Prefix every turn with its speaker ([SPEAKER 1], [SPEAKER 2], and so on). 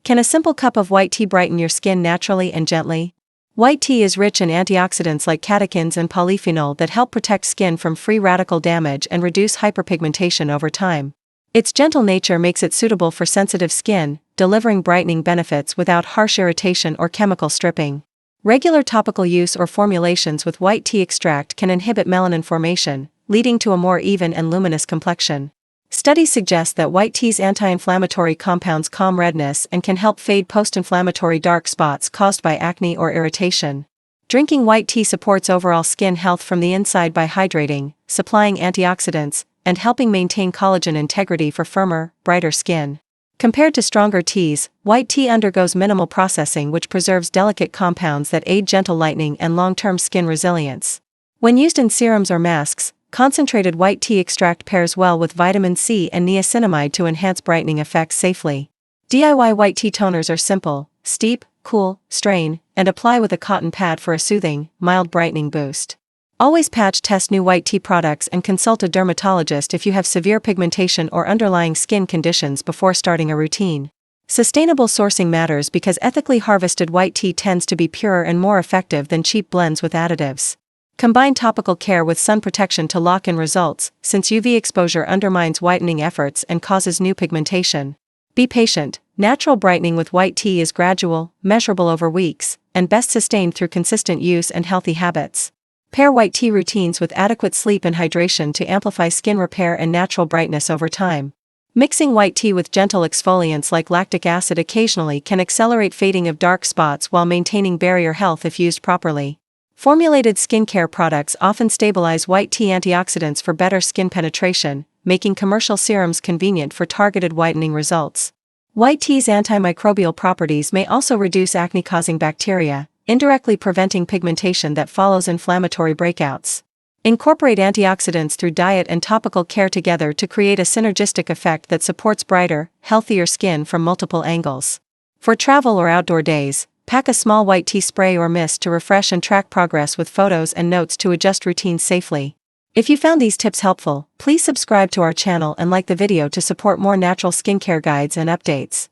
[SPEAKER 1] Can a simple cup of white tea brighten your skin naturally and gently? White tea is rich in antioxidants like catechins and polyphenol that help protect skin from free radical damage and reduce hyperpigmentation over time. Its gentle nature makes it suitable for sensitive skin, delivering brightening benefits without harsh irritation or chemical stripping. Regular topical use or formulations with white tea extract can inhibit melanin formation, leading to a more even and luminous complexion. Studies suggest that white tea's anti-inflammatory compounds calm redness and can help fade post-inflammatory dark spots caused by acne or irritation. Drinking white tea supports overall skin health from the inside by hydrating, supplying antioxidants, and helping maintain collagen integrity for firmer, brighter skin. Compared to stronger teas, white tea undergoes minimal processing, which preserves delicate compounds that aid gentle lightening and long-term skin resilience. When used in serums or masks, concentrated white tea extract pairs well with vitamin C and niacinamide to enhance brightening effects safely. DIY white tea toners are simple: steep, cool, strain, and apply with a cotton pad for a soothing, mild brightening boost. Always patch test new white tea products and consult a dermatologist if you have severe pigmentation or underlying skin conditions before starting a routine. Sustainable sourcing matters because ethically harvested white tea tends to be purer and more effective than cheap blends with additives. Combine topical care with sun protection to lock in results, since UV exposure undermines whitening efforts and causes new pigmentation. Be patient. Natural brightening with white tea is gradual, measurable over weeks, and best sustained through consistent use and healthy habits. Pair white tea routines with adequate sleep and hydration to amplify skin repair and natural brightness over time. Mixing white tea with gentle exfoliants like lactic acid occasionally can accelerate fading of dark spots while maintaining barrier health if used properly. Formulated skincare products often stabilize white tea antioxidants for better skin penetration, making commercial serums convenient for targeted whitening results. White tea's antimicrobial properties may also reduce acne-causing bacteria, indirectly preventing pigmentation that follows inflammatory breakouts. Incorporate antioxidants through diet and topical care together to create a synergistic effect that supports brighter, healthier skin from multiple angles. For travel or outdoor days, pack a small white tea spray or mist to refresh and track progress with photos and notes to adjust routines safely. If you found these tips helpful, please subscribe to our channel and like the video to support more natural skincare guides and updates.